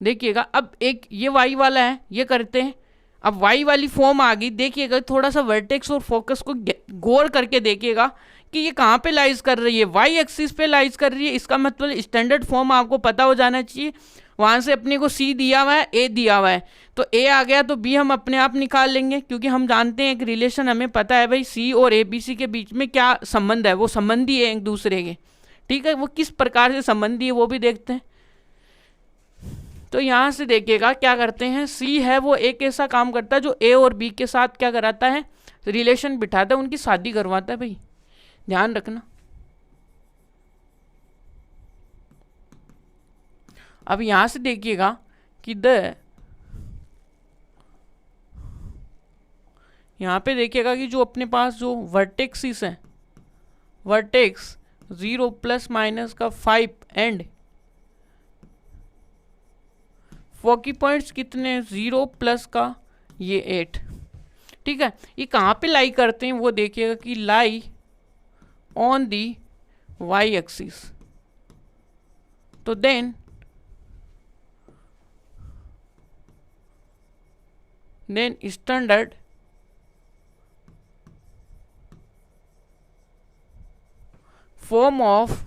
देखिएगा अब एक ये वाई वाला है, ये करते हैं। अब वाई वाली फॉर्म आ गई, देखिएगा थोड़ा सा वर्टेक्स और फोकस को गौर करके देखिएगा कि ये कहाँ पे लाइज कर रही है, वाई एक्सिस पे लाइज कर रही है। इसका मतलब स्टैंडर्ड फॉर्म आपको पता हो जाना चाहिए। वहाँ से अपने को सी दिया हुआ है, ए दिया हुआ है, तो ए आ गया तो बी हम अपने आप निकाल लेंगे, क्योंकि हम जानते हैं एक रिलेशन हमें पता है भाई, सी और ए बी सी के बीच में क्या संबंध है, वो संबंधी है एक दूसरे के। ठीक है, वो किस प्रकार से संबंधी है वो भी देखते हैं। तो यहाँ से देखिएगा क्या करते हैं, सी है वो एक ऐसा काम करता है जो ए और बी के साथ क्या कराता है, रिलेशन बिठाता है, उनकी शादी करवाता है भाई, ध्यान रखना। अब यहाँ से देखिएगा कि यहाँ पे देखिएगा कि जो अपने पास जो वर्टेक्सिस है, वर्टेक्स 0 प्लस माइनस का 5 एंड फोकी पॉइंट्स कितने, 0 प्लस का ये 8। ठीक है, ये कहाँ पे लाई करते हैं वो देखिएगा कि lie on the y axis. तो then standard form of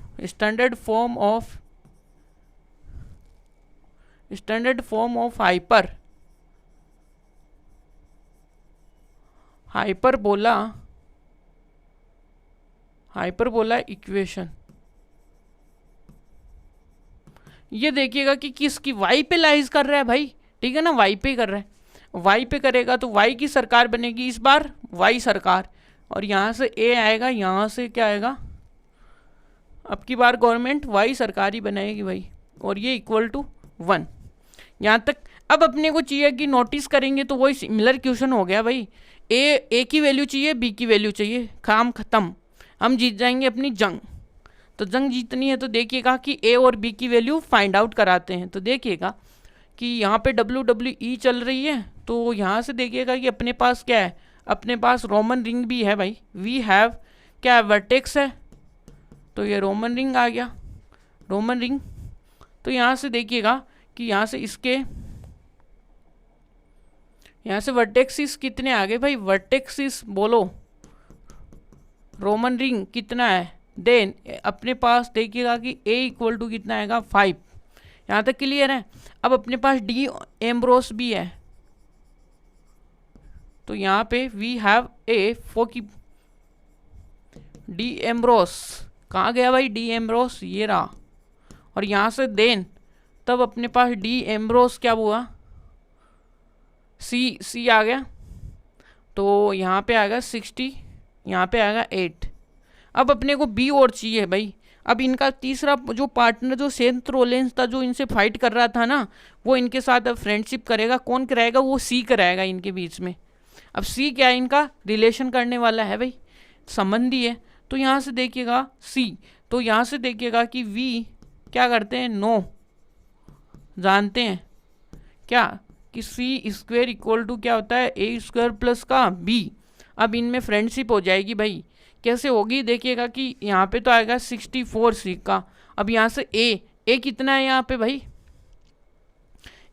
hyperbola equation. ये देखिएगा कि किसकी, वाई पे लाइज कर रहा है भाई, ठीक है ना, वाई पे कर रहा है। वाई पे करेगा तो वाई की सरकार बनेगी इस बार, वाई सरकार, और यहाँ से ए आएगा, यहाँ से क्या आएगा, अब की बार गवर्नमेंट वाई सरकार ही बनाएगी भाई, और ये इक्वल टू 1। यहाँ तक अब अपने को चाहिए कि नोटिस करेंगे तो वही सिमिलर क्वेश्चन हो गया भाई, ए की वैल्यू चाहिए, बी की वैल्यू चाहिए, काम खत्म, हम जीत जाएंगे अपनी जंग। तो जंग जीतनी है तो देखिएगा कि ए और बी की वैल्यू फाइंड आउट कराते हैं। तो देखिएगा कि यहाँ पे WWE चल रही है, तो यहाँ से देखिएगा कि अपने पास क्या है, अपने पास रोमन रिंग भी है भाई, वी हैव क्या है, वर्टेक्स है, तो ये रोमन रिंग आ गया, रोमन रिंग। तो यहाँ से देखिएगा कि यहाँ से इसके यहाँ से वर्टेक्सिस कितने आ गए भाई, वर्टेक्सिस बोलो, रोमन रिंग कितना है, देन अपने पास देखिएगा कि ए इक्वल टू कितना आएगा 5। यहाँ तक क्लियर है। अब अपने पास डी एम्ब्रोस भी है, तो यहाँ पे वी हैव ए फोकी डी एम्ब्रोस, कहाँ गया भाई डी एम्ब्रोस, ये रहा, और यहाँ से देन तब अपने पास डी एम्ब्रोस क्या हुआ, सी आ गया, तो यहाँ पे आएगा 60, यहाँ पे आएगा 8। अब अपने को बी और चाहिए भाई। अब इनका तीसरा जो पार्टनर जो सेंट रोलेंस था, जो इनसे फाइट कर रहा था ना, वो इनके साथ अब फ्रेंडशिप करेगा, कौन कराएगा, वो सी कराएगा इनके बीच में। अब सी क्या है, इनका रिलेशन करने वाला है भाई, संबंधी है। तो यहाँ से देखिएगा सी, तो यहाँ से देखिएगा कि वी क्या करते हैं, नो जानते हैं क्या कि सी स्क्वेयर इक्वल टू क्या होता है, ए स्क्वायर प्लस का बी। अब इनमें फ्रेंडशिप हो जाएगी भाई, कैसे होगी देखिएगा कि यहाँ पे तो आएगा 64 सी का। अब यहाँ से ए कितना है यहाँ पे भाई,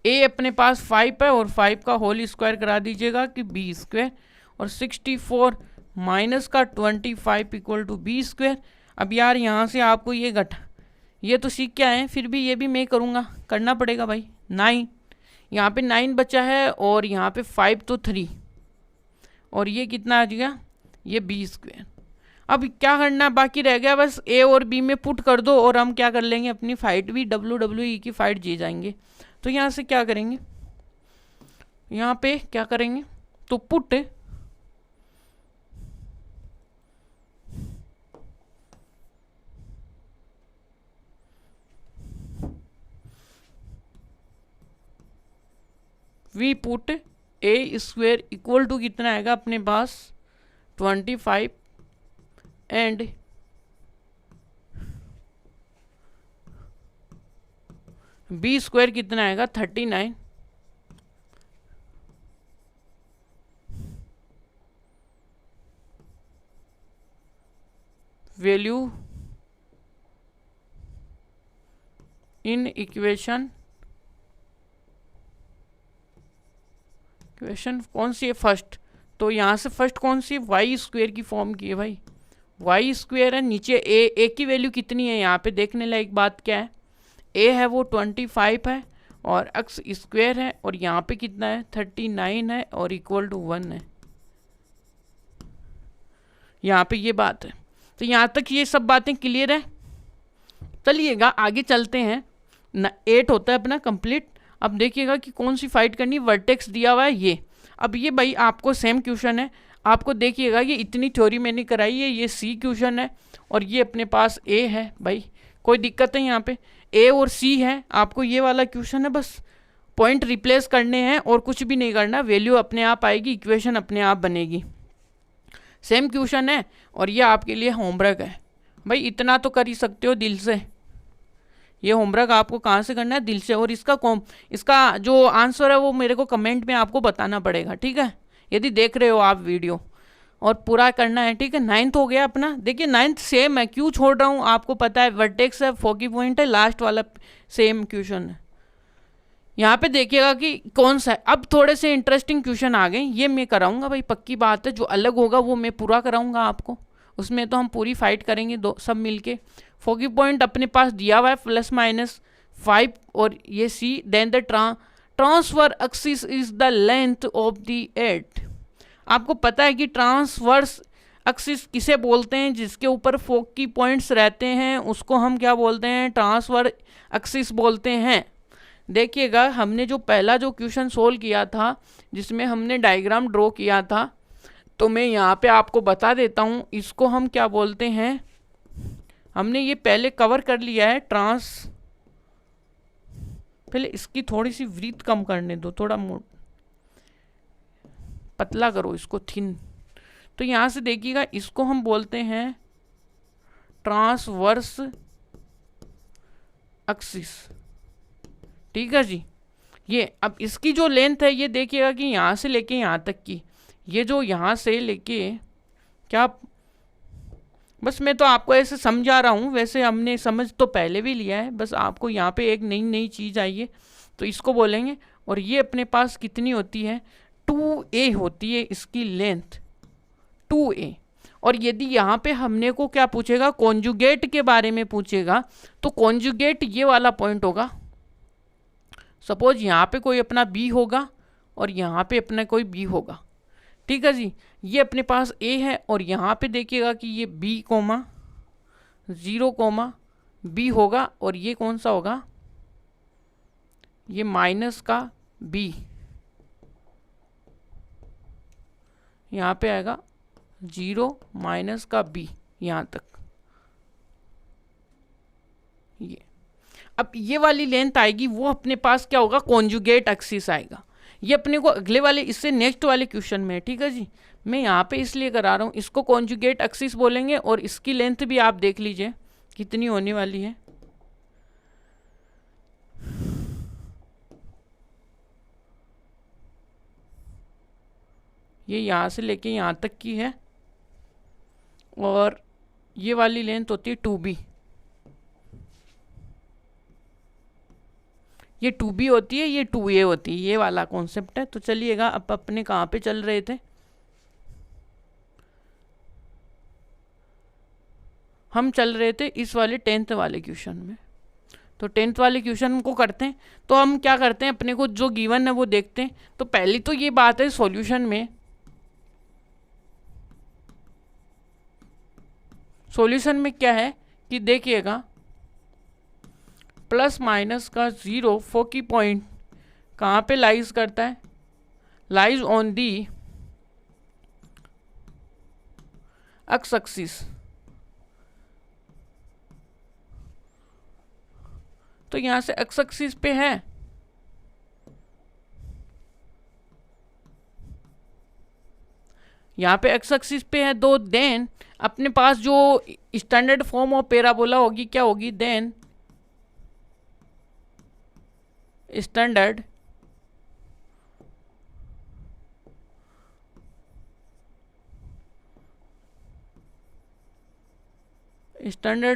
ए अपने पास 5 है, और 5 का होल स्क्वायर करा दीजिएगा कि बी स्क्वायर, और 64 माइनस का 25 इक्वल टू बी स्क्वायर। अब यार यहाँ से आपको ये तो सीख क्या है, फिर भी ये भी मैं करूँगा, करना पड़ेगा भाई। 9, यहाँ पे 9 बचा है, और यहाँ पे 5 तो 3, और ये कितना आ गया, ये बी स्क्वायर। अब क्या करना बाकी रह गया, बस ए और बी में पुट कर दो, और हम क्या कर लेंगे, अपनी फाइट भी WWE की फाइट जी जाएंगे। तो यहाँ से क्या करेंगे, यहाँ पे क्या करेंगे, तो put we put a square equal to कितना आएगा अपने पास 25 एंड बी स्क्वायर कितना आएगा 39। वैल्यू इन इक्वेशन क्वेश्चन कौन सी है फर्स्ट, तो यहाँ से फर्स्ट कौन सी वाई स्क्वेयर की फॉर्म की है भाई, वाई स्क्वेयर है, नीचे ए की वैल्यू कितनी है यहाँ पे देखने लायक बात क्या है, ए है वो 25 है और एक्स स्क्वेयर है और यहाँ पे कितना है 39 है और इक्वल टू 1 है, यहाँ पे ये बात है। तो यहाँ तक ये सब बातें क्लियर है। चलिएगा आगे चलते हैं, 8 होता है अपना कंप्लीट। अब देखिएगा कि कौन सी फाइट करनी, वर्टेक्स दिया हुआ है ये। अब ये भाई आपको सेम क्वेश्चन है, आपको देखिएगा ये इतनी थ्योरी मैंने कराई है, ये सी क्वेश्चन है और ये अपने पास ए है भाई, कोई दिक्कत है यहाँ पे, ए और सी है, आपको ये वाला क्वेश्चन है, बस पॉइंट रिप्लेस करने हैं और कुछ भी नहीं करना, वैल्यू अपने आप आएगी, इक्वेशन अपने आप बनेगी। सेम क्वेश्चन है और ये आपके लिए होमवर्क है भाई, इतना तो कर ही सकते हो दिल से, ये होमवर्क आपको कहाँ से करना है, दिल से। और इसका जो आंसर है वो मेरे को कमेंट में आपको बताना पड़ेगा, ठीक है, यदि देख रहे हो आप वीडियो, और पूरा करना है, ठीक है। 9th हो गया अपना, देखिए 9th सेम है, क्यों छोड़ रहा हूँ आपको पता है, वर्टेक्स है, फोकी पॉइंट है, लास्ट वाला सेम क्वेश्चन है। यहाँ पे देखिएगा कि कौन सा है। अब थोड़े से इंटरेस्टिंग क्वेश्चन आ गए, ये मैं कराऊंगा भाई, पक्की बात है, जो अलग होगा वो मैं पूरा कराऊंगा आपको, उसमें तो हम पूरी फाइट करेंगे दो सब मिलके। फोकी पॉइंट अपने पास दिया हुआ है +-5 और ये c, then the transfer axis is the length of the eight. आपको पता है कि ट्रांसवर्स एक्सिस किसे बोलते हैं, जिसके ऊपर फोकी पॉइंट्स रहते हैं उसको हम क्या बोलते हैं, ट्रांसफर एक्सिस बोलते हैं। देखिएगा हमने जो पहला जो क्वेश्चन सोल्व किया था जिसमें हमने डायग्राम ड्रॉ किया था, तो मैं यहाँ पे आपको बता देता हूँ इसको हम क्या बोलते हैं, हमने ये पहले कवर कर लिया है पहले इसकी थोड़ी सी वृत्त कम करने दो, थोड़ा पतला करो इसको, थिन। तो यहाँ से देखिएगा इसको हम बोलते हैं ट्रांसवर्स एक्सिस, ठीक है जी। ये अब इसकी जो लेंथ है ये देखिएगा कि यहाँ से लेके यहाँ तक की, ये जो यहाँ से लेके क्या, बस मैं तो आपको ऐसे समझा रहा हूँ, वैसे हमने समझ तो पहले भी लिया है, बस आपको यहाँ पे एक नई नई चीज़ आई है तो इसको बोलेंगे। और ये अपने पास कितनी होती है, 2a होती है इसकी लेंथ, 2a। और यदि यहाँ पे हमने को क्या पूछेगा, कॉन्जुगेट के बारे में पूछेगा, तो कॉन्जुगेट ये वाला पॉइंट होगा। सपोज यहाँ पे कोई अपना b होगा और यहाँ पे अपना कोई b होगा, ठीक है जी। ये अपने पास a है और यहाँ पे देखिएगा कि ये b,0,b होगा और ये कौन सा होगा, ये माइनस का b, यहाँ पे आएगा 0 माइनस का b यहाँ तक। ये अब ये वाली लेंथ आएगी, वो अपने पास क्या होगा, कॉन्जुगेट एक्सिस आएगा। ये अपने को अगले वाले इससे नेक्स्ट वाले क्वेश्चन में, ठीक है जी। मैं यहाँ पे इसलिए करा रहा हूँ, इसको कॉन्जुगेट एक्सिस बोलेंगे और इसकी लेंथ भी आप देख लीजिए कितनी होने वाली है। ये यहाँ से लेके यहाँ तक की है और ये वाली लेंथ होती है 2b, ये 2b होती है, ये 2a होती है, ये वाला कॉन्सेप्ट है। तो चलिएगा अब अपने कहाँ पे चल रहे थे, हम चल रहे थे इस वाले 10th वाले क्वेश्चन में। तो 10th वाले क्वेश्चन को करते हैं। तो हम क्या करते हैं, अपने को जो गिवन है वो देखते हैं। तो पहली तो ये बात है सॉल्यूशन में, सॉल्यूशन में क्या है कि देखिएगा प्लस माइनस का 0 फोकी पॉइंट कहाँ पे लाइज करता है, lies on the x axis. तो यहाँ से एक्स एक्सिस पे है, यहाँ पे एक्स एक्सिस पे है दो, देन अपने पास जो स्टैंडर्ड फॉर्म ऑफ पैराबोला होगी क्या होगी, then standard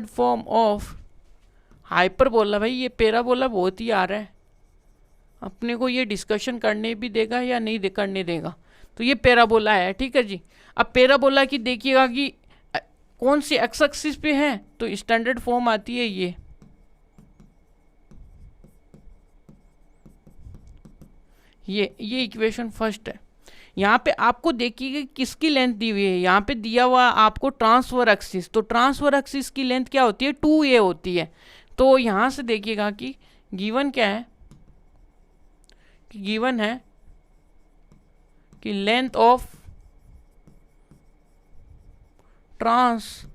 form of hyperbola. भाई ये पैराबोला बहुत ही आ रहा है, अपने को ये डिस्कशन करने भी देगा या नहीं करने देगा। तो ये पैराबोला है, ठीक है जी। अब पैराबोला की देखिएगा कि कौन सी एक्स एक्सिस पे है, तो स्टैंडर्ड फॉर्म आती है ये इक्वेशन फर्स्ट है। यहाँ पे आपको देखिए किसकी लेंथ दी हुई है, यहाँ पे दिया हुआ आपको ट्रांसफर एक्सिस, तो ट्रांसफर एक्सिस की लेंथ क्या होती है, 2a होती है। तो यहाँ से देखिएगा कि गिवन क्या है, कि गिवन है कि लेंथ ऑफ ट्रांसफर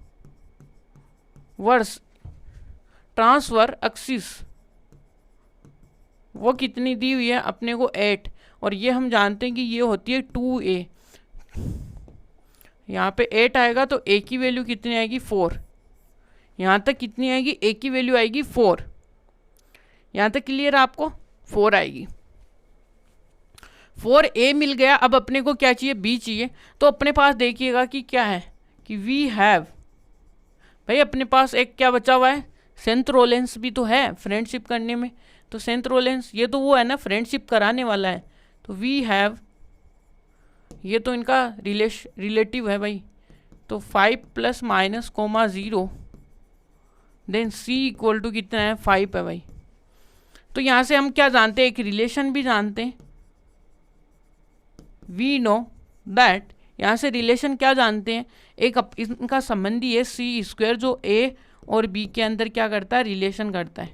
एक्सिस वो कितनी दी हुई है अपने को 8, और ये हम जानते हैं कि ये होती है 2a। यहाँ पे 8 आएगा तो a की वैल्यू कितनी आएगी 4, यहाँ तक कितनी आएगी a की वैल्यू आएगी 4, यहाँ तक क्लियर आपको 4 आएगी। 4a मिल गया। अब अपने को क्या चाहिए, b चाहिए। तो अपने पास देखिएगा कि क्या है कि वी हैव, भाई अपने पास एक क्या बचा हुआ है, सेंट रोलेंस भी तो है फ्रेंडशिप करने में। तो सेंट रोलेंस ये तो वो है ना फ्रेंडशिप कराने वाला है। तो वी हैव, ये तो इनका रिलेटिव है भाई, तो 5 + -, देन c इक्वल टू कितना है 5 है भाई। तो यहाँ से हम क्या जानते हैं, एक रिलेशन भी जानते हैं, वी नो दैट, यहाँ से रिलेशन क्या जानते हैं, एक इनका संबंधी है c², जो a और b के अंदर क्या करता है, रिलेशन करता है,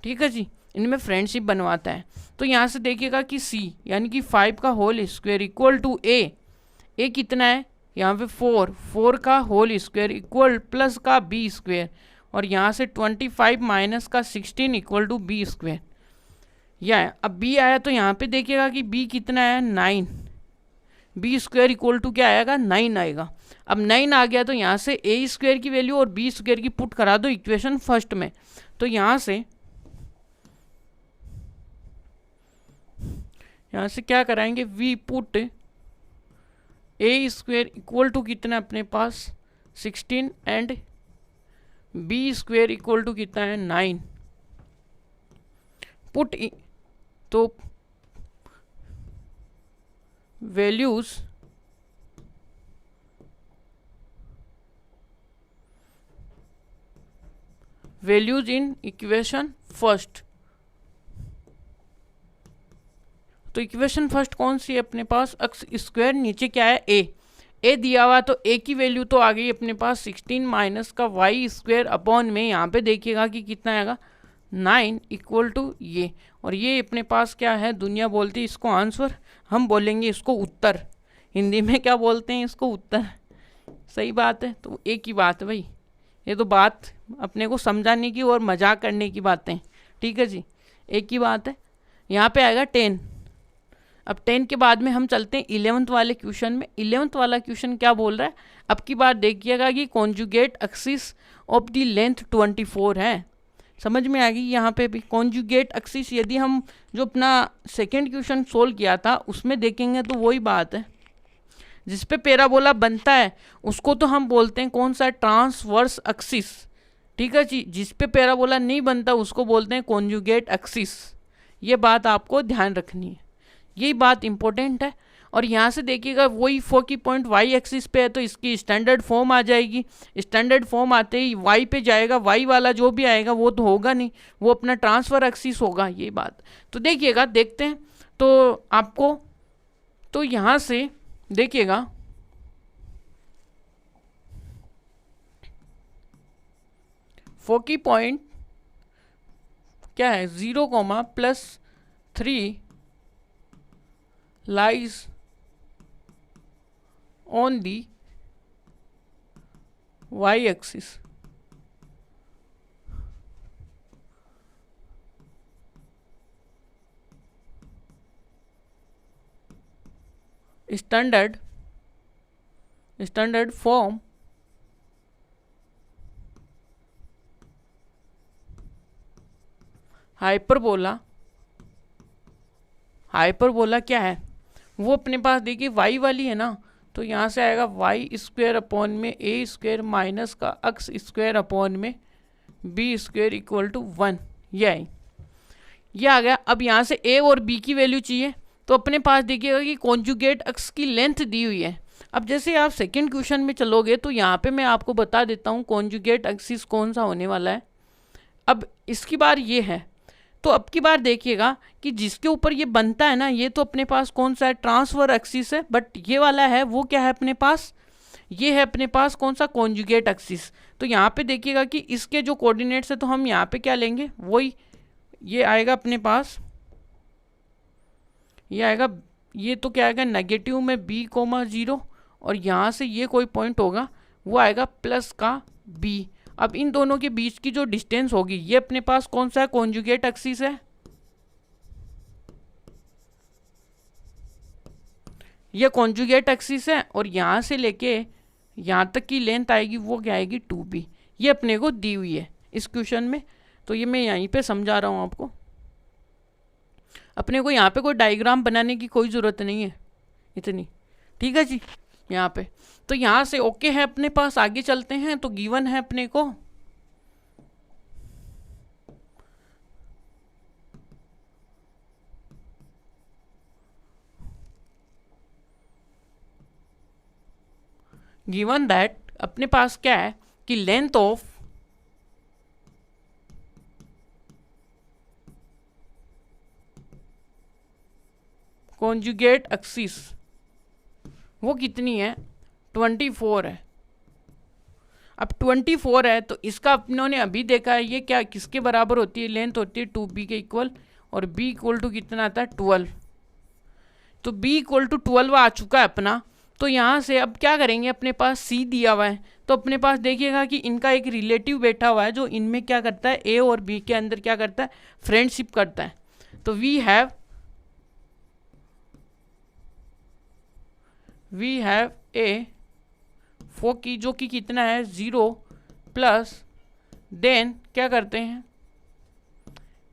ठीक है जी, इनमें फ्रेंडशिप बनवाता है। तो यहाँ से देखिएगा कि c यानी कि 5 का whole square equal to a कितना है यहाँ पे 4 का होल स्क्वायर इक्वल प्लस का b², और यहाँ से 25 - का 16 इक्वल टू b²। यह अब b आया तो यहाँ पे देखिएगा कि b कितना है 9, b² इक्वल टू क्या आएगा 9 आएगा। अब 9 आ गया तो यहाँ से a² की वैल्यू और b² की पुट करा दो इक्वेशन फर्स्ट में। तो यहाँ से क्या कराएंगे, we put a² equal to कितना अपने पास 16 एंड b² इक्वल टू कितना है 9, पुट तो वैल्यूज इन इक्वेशन फर्स्ट। तो इक्वेशन फर्स्ट कौन सी है अपने पास, x², नीचे क्या है a दिया हुआ, तो a की वैल्यू तो आ गई अपने पास 16 - का y² अपॉन में, यहाँ पे देखिएगा कि कितना आएगा 9 इक्वल टू ये, और ये अपने पास क्या है, दुनिया बोलती है इसको आंसर, हम बोलेंगे इसको उत्तर, हिंदी में क्या बोलते हैं इसको, उत्तर, सही बात है। तो एक ही बात है भाई, ये तो बात अपने को समझाने की और मजाक करने की बातें, ठीक है जी, एक ही बात है। यहाँ पे आएगा 10। अब 10 के बाद में हम चलते हैं 11th वाले क्वेश्चन में। 11th वाला क्वेश्चन क्या बोल रहा है, अब की बात देखिएगा कि conjugate axis of the length 24 है, समझ में आ गई। यहाँ पे भी कॉन्जुगेट एक्सिस, यदि हम जो अपना सेकेंड क्वेश्चन सोल्व किया था उसमें देखेंगे तो वही बात है, जिस पे पैराबोला बनता है उसको तो हम बोलते हैं कौन सा, ट्रांसवर्स एक्सिस, ठीक है जी। जिस पे पैराबोला नहीं बनता उसको बोलते हैं कॉन्जुगेट एक्सिस। ये बात आपको ध्यान रखनी है, यही बात इंपॉर्टेंट है। और यहाँ से देखिएगा वही फोकी पॉइंट वाई एक्सिस पे है, तो इसकी स्टैंडर्ड फॉर्म आ जाएगी। स्टैंडर्ड फॉर्म आते ही वाई पे जाएगा, वाई वाला जो भी आएगा वो तो होगा नहीं, वो अपना ट्रांसफर एक्सिस होगा, ये बात। तो देखिएगा, देखते हैं तो आपको, तो यहाँ से देखिएगा फोकी पॉइंट क्या है 0,+3 lies on the y-axis. Standard form hyperbola क्या है, वो अपने पास देखिए y वाली है ना, तो यहाँ से आएगा y² अपॉन में a² माइनस का x² अपॉन में b² इक्वल टू 1, ये आई। ये आ गया। अब यहाँ से ए और बी की वैल्यू चाहिए, तो अपने पास देखिएगा कि कॉन्जुगेट अक्स की लेंथ दी हुई है। अब जैसे आप सेकंड क्वेश्चन में चलोगे तो यहाँ पे मैं आपको बता देता हूँ कॉन्जुगेट एक्सिस कौन सा होने वाला है। अब इसकी बार ये है, तो अब की बार देखिएगा कि जिसके ऊपर ये बनता है ना, ये तो अपने पास कौन सा है, ट्रांसफर एक्सिस है, बट ये वाला है वो क्या है अपने पास, ये है अपने पास कौन सा, कॉन्जुगेट एक्सिस। तो यहाँ पे देखिएगा कि इसके जो कोऑर्डिनेट्स है, तो हम यहाँ पे क्या लेंगे, वही ये आएगा अपने पास, ये आएगा, ये तो क्या आएगा नेगेटिव में b, 0, और यहाँ से ये कोई पॉइंट होगा वो आएगा प्लस का b। अब इन दोनों के बीच की जो डिस्टेंस होगी, ये अपने पास कौन सा है, कॉन्जुगेट एक्सिस है, ये कॉन्जुगेट एक्सिस है, और यहाँ से लेके यहाँ तक की लेंथ आएगी वो क्या आएगी, 2b। ये अपने को दी हुई है इस क्वेश्चन में, तो ये मैं यहीं पे समझा रहा हूँ आपको। अपने को यहाँ पे कोई डायग्राम बनाने की कोई ज़रूरत नहीं है इतनी, ठीक है जी। यहाँ पे तो यहाँ से ओके है अपने पास, आगे चलते हैं। तो गिवन है अपने को गिवन दैट, अपने पास क्या है कि लेंथ ऑफ कॉन्जुगेट एक्सिस वो कितनी है, 24 है। अब 24 है तो इसका अपनों ने अभी देखा है, ये क्या किसके बराबर होती है, लेंथ होती है 2b के इक्वल, और b इक्वल टू कितना आता है, 12। तो b इक्वल टू 12 आ चुका है अपना। तो यहाँ से अब क्या करेंगे, अपने पास c दिया हुआ है, तो अपने पास देखिएगा कि इनका एक रिलेटिव बैठा हुआ है जो इनमें क्या करता है, a और b के अंदर क्या करता है, फ्रेंडशिप करता है। तो वी हैव ए फो की जो कि कितना है, 0 प्लस, देन क्या करते हैं,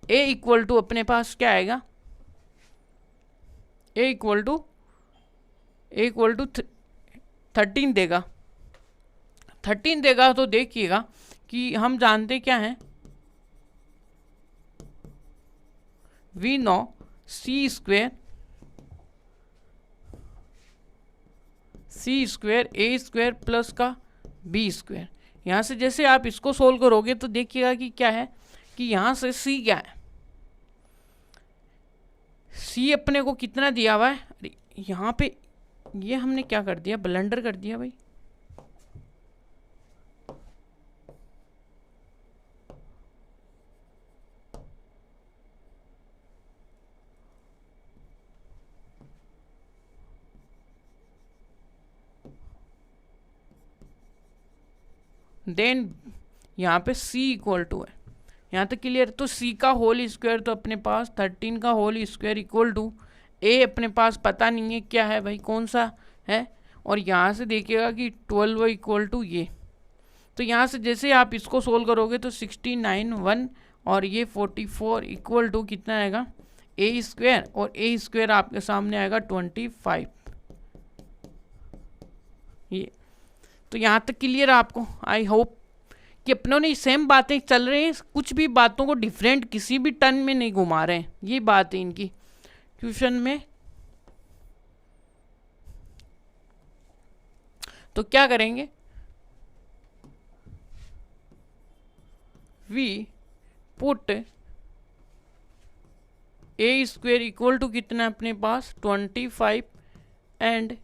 a इक्वल टू अपने पास क्या आएगा, a इक्वल टू 13 देगा। 13 देगा तो देखिएगा कि हम जानते क्या हैं, we know c square a square plus का बी स्क्वेयर। यहाँ से जैसे आप इसको सोल्व करोगे तो देखिएगा कि क्या है, कि यहाँ से सी क्या है, सी अपने को कितना दिया हुआ है, अरे यहाँ पे ये हमने क्या कर दिया, ब्लंडर कर दिया भाई। देन यहाँ पे c इक्वल टू है, यहाँ तक क्लियर। तो c का होल स्क्वायर तो अपने पास 13 का whole square equal to a अपने पास पता नहीं है क्या है भाई, कौन सा है, और यहाँ से देखिएगा कि 12 इक्वल टू ये। तो यहाँ से जैसे आप इसको सोल्व करोगे तो 69 1 और ये 44 इक्वल टू कितना आएगा, a स्क्वायर, और a स्क्वायर आपके सामने आएगा 25। ये तो यहाँ तक क्लियर आपको, आई होप कि अपनों ने सेम बातें चल रही हैं, कुछ भी बातों को डिफरेंट किसी भी टर्न में नहीं घुमा रहे हैं, ये बात है इनकी क्वेश्चन में। तो क्या करेंगे, we put a square equal to कितना है अपने पास 25 एंड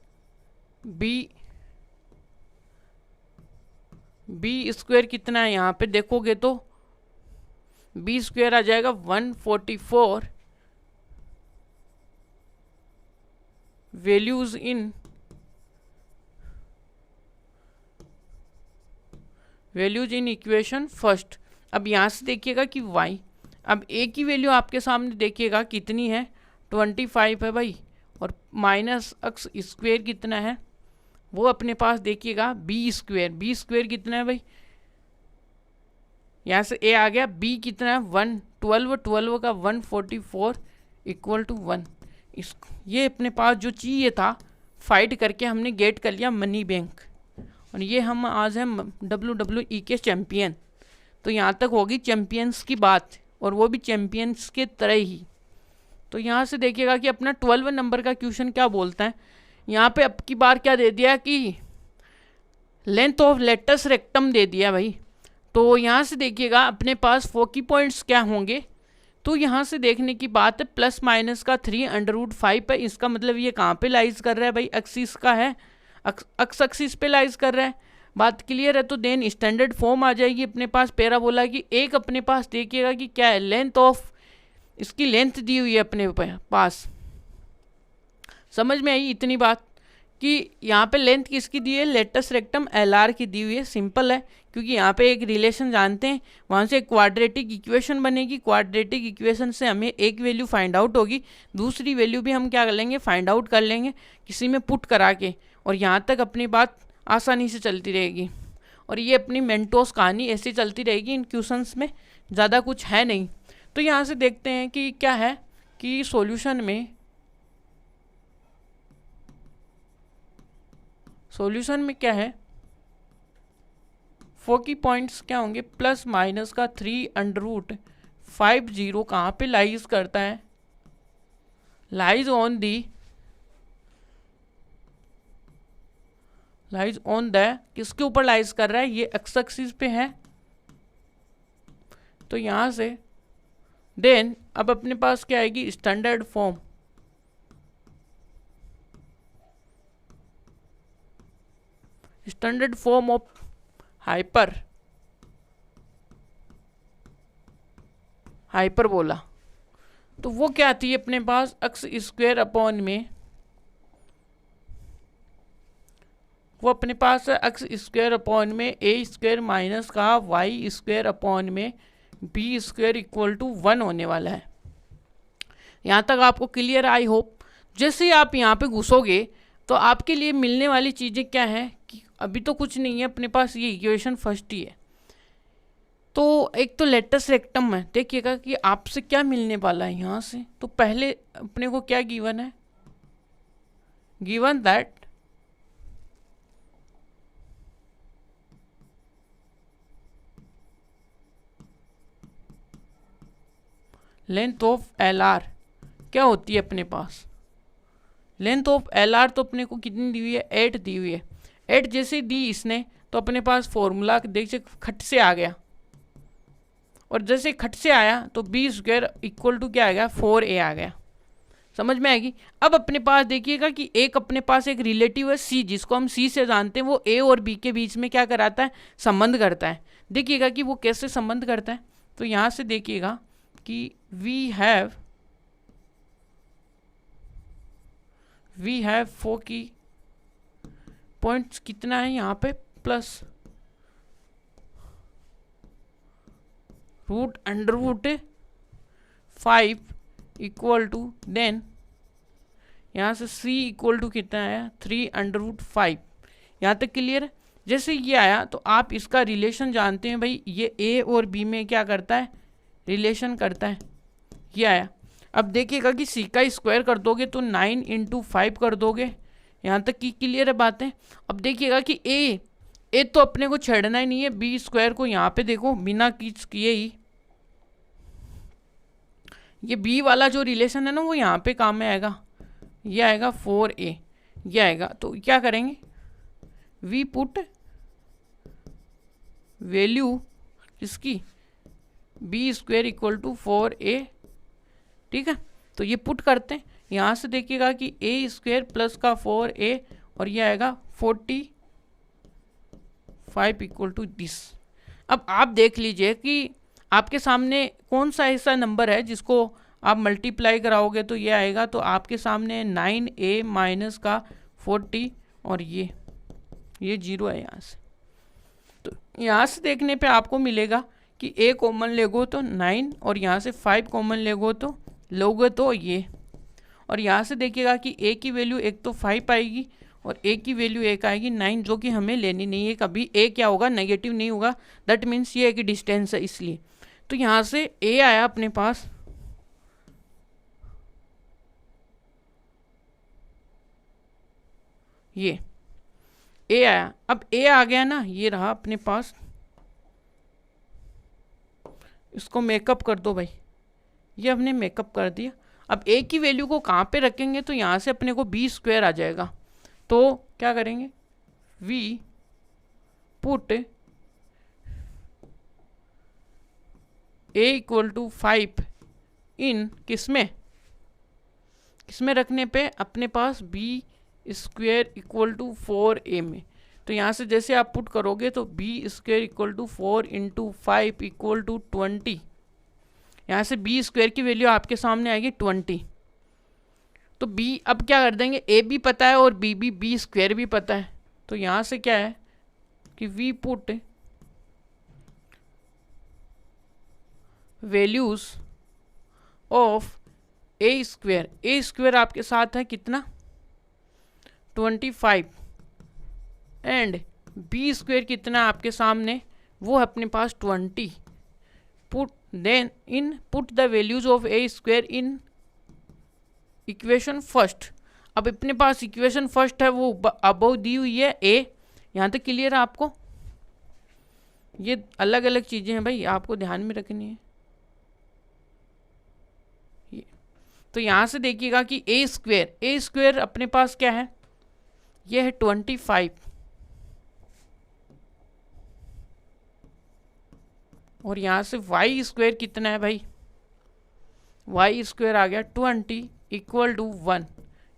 बी स्क्वेयर कितना है, यहाँ पे देखोगे तो बी स्क्वेयर आ जाएगा 144 वैल्यूज इन इक्वेशन फर्स्ट। अब यहाँ से देखिएगा कि y, अब a की वैल्यू आपके सामने देखिएगा कितनी है, 25 है भाई, और माइनस एक्स स्क्वेयर कितना है, वो अपने पास देखिएगा बी स्क्वेयर कितना है भाई, यहाँ से a आ गया, b कितना है 12 का 144 इक्वल टू 1। इस ये अपने पास जो चाहिए था फाइट करके हमने गेट कर लिया मनी बैंक, और ये हम आज हैं WWE के चैम्पियन। तो यहाँ तक होगी चैम्पियंस की बात, और वो भी चैम्पियंस के तरह ही। तो यहाँ से देखिएगा कि अपना 12 नंबर का क्वेश्चन क्या बोलता है। यहाँ पे अब की बार क्या दे दिया कि लेंथ ऑफ लेटस रेक्टम दे दिया भाई। तो यहाँ से देखिएगा अपने पास फोकी पॉइंट्स क्या होंगे। तो यहाँ से देखने की बात है प्लस माइनस का 3√5 है। इसका मतलब ये कहाँ पे लाइज कर रहा है भाई, एक्सिस का है, एक्स एक्सिस पे लाइज कर रहा है। बात क्लियर है। तो देन स्टैंडर्ड फॉर्म आ जाएगी अपने पास पैराबोला की। एक अपने पास देखिएगा कि क्या है, लेंथ ऑफ, इसकी लेंथ दी हुई है अपने पास। समझ में आई इतनी बात कि यहाँ पे लेंथ किसकी दी है, लेटस रेक्टम एलआर की दी हुई है। सिंपल है, क्योंकि यहाँ पे एक रिलेशन जानते हैं, वहाँ से क्वाड्रेटिक इक्वेशन बनेगी। क्वाड्रेटिक इक्वेशन से हमें एक वैल्यू फाइंड आउट होगी, दूसरी वैल्यू भी हम क्या कर लेंगे, फाइंड आउट कर लेंगे किसी में पुट करा के। और यहाँ तक अपनी बात आसानी से चलती रहेगी। और ये अपनी मेंटोस कहानी ऐसे चलती रहेगी इन क्वेश्चंस में, ज़्यादा कुछ है नहीं। तो यहाँ से देखते हैं कि क्या है कि सॉल्यूशन में क्या है, फोकी पॉइंट्स क्या होंगे, प्लस माइनस का 3√50 कहाँ पे लाइज करता है, लाइज ऑन द किसके ऊपर लाइज कर रहा है, ये एक्स एक्सिस पे है। तो यहाँ से देन अब अपने पास क्या आएगी, standard form. Standard form of hyperbola. तो वो क्या आती है अपने पास, एक्स स्क्वायर अपॉन में, वो अपने पास है एक्स स्क्वायर अपॉन में ए स्क्वायर माइनस का वाई स्क्वायर अपॉन में बी स्क्वायर इक्वल टू 1 होने वाला है। यहाँ तक आपको क्लियर, आई होप। जैसे ही आप यहाँ पे घुसोगे तो आपके लिए मिलने वाली चीज़ें क्या है कि अभी तो कुछ नहीं है अपने पास, ये इक्वेशन फर्स्ट ही है। तो एक तो लेटस रेक्टम है, देखिएगा कि आपसे क्या मिलने वाला है यहाँ से। तो पहले अपने को क्या गिवन है, given that length of L are क्या होती है अपने पास। लेंथ ऑफ एल आर तो अपने को कितनी दी हुई है, 8 दी हुई है। 8 जैसे दी इसने तो अपने पास फॉर्मूला देखिए खट से आ गया, और जैसे खट से आया तो बी स्क्वायर इक्वल टू क्या आ गया, 4a आ गया। समझ में आएगी। अब अपने पास देखिएगा कि एक अपने पास एक रिलेटिव है सी, जिसको हम सी से जानते हैं, वो ए और बी के बीच में क्या कराता है, संबंध करता है। देखिएगा कि वो कैसे संबंध करता है। तो यहाँ से देखिएगा कि वी हैव फोकी पॉइंट्स कितना है यहाँ पे, प्लस √5 इक्वल टू, देन यहाँ से c इक्वल टू कितना आया, 3√5। यहाँ तक क्लियर है। जैसे ये आया तो आप इसका रिलेशन जानते हैं भाई, ये a और b में क्या करता है, रिलेशन करता है। ये आया। अब देखिएगा कि c का स्क्वायर कर दोगे तो 9 × 5 कर दोगे। यहाँ तक की क्लियर है बातें। अब देखिएगा कि a तो अपने को छेड़ना ही नहीं है, बी स्क्वायर को यहाँ पे देखो बिना किए ही ये बी वाला जो रिलेशन है ना वो यहाँ पे काम में आएगा। ये आएगा 4a, ये आएगा। तो क्या करेंगे, वी पुट वैल्यू इसकी b square equal to 4a, ठीक है। तो ये पुट करते हैं। यहाँ से देखिएगा कि a स्क्वायर प्लस का 4a और ये आएगा 45 इक्वल टू दिस। अब आप देख लीजिए कि आपके सामने कौन सा ऐसा नंबर है जिसको आप मल्टीप्लाई कराओगे तो ये आएगा। तो आपके सामने 9a माइनस का 40 और ये 0 है यहाँ से। तो यहाँ से देखने पे आपको मिलेगा कि a कॉमन लेगो तो 9 और यहाँ से 5 कॉमन लोगे तो ये। और यहाँ से देखिएगा कि a की वैल्यू एक तो 5 आएगी और a की वैल्यू एक आएगी 9, जो कि हमें लेनी नहीं है। कभी a क्या होगा, नेगेटिव नहीं होगा। दैट मीन्स ये एक डिस्टेंस है इसलिए। तो यहाँ से a आया अपने पास, ये a आया। अब a आ गया ना, ये रहा अपने पास इसको मेकअप कर दो भाई, ये हमने मेकअप कर दिया। अब ए की वैल्यू को कहाँ पे रखेंगे, तो यहाँ से अपने को बी स्क्वायर आ जाएगा। तो क्या करेंगे, we put a equal to 5 in किसमें रखने पे, अपने पास b square equal to 4a में। तो यहाँ से जैसे आप पुट करोगे तो b square equal to 4 into 5 equal to 20। यहाँ से बी स्क्वेयर की वैल्यू आपके सामने आएगी 20। तो बी अब क्या कर देंगे, ए भी पता है और बी स्क्वेयर भी पता है। तो यहाँ से क्या है कि we put values of A square आपके साथ है कितना 25, एंड बी स्क्वेयर कितना आपके सामने, वो है अपने पास 20। Put the values of A square in equation first. अब अपने पास इक्वेशन फर्स्ट है वो अबव दी हुई है ए। यहाँ तक क्लियर है आपको, ये अलग अलग चीज़ें हैं भाई, आपको ध्यान में रखनी है। तो यहाँ से देखिएगा कि ए स्क्वेयर अपने पास क्या है, ये है 25, और यहाँ से वाई स्क्वेयर कितना है भाई, वाई स्क्वेयर आ गया 20 इक्वल टू 1,